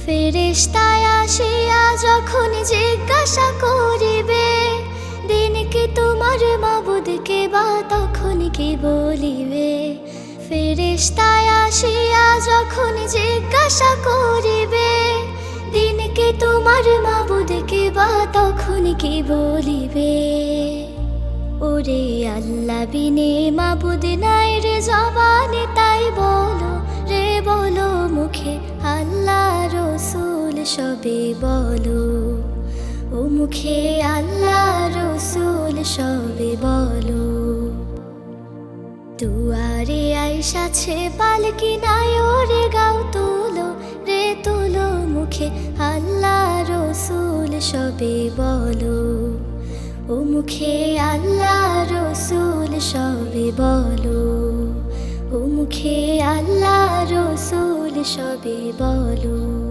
ফেরেশতায় আসিয়া যখন জিজ্ঞাসা করিবে, দিন কি তোমার মাবুদকে বা তখন কি বলিবে। ফেরেশতায় আসিয়া যখন জিজ্ঞাসা করিবে, দিন কি তোমার মাবুদকে বা তখন কি বলিবে। ওরে আল্লাহ বিনে মাবুদ নাই রে জবানে তাই বলো রে বলো মুখে, আল্লাহ রসুল সবে বলো। ও মুখে আল্লাহ রসুল সবে বলো। দুয়ারে আইসাছে পালকি নাই ওরে গাও তুলো রে তুলো, মুখে আল্লাহ রসুল সবে বলো। ও মুখে আল্লাহ রসুল সবে বলো। ও মুখে আল্লাহ রসুল সবে বলো।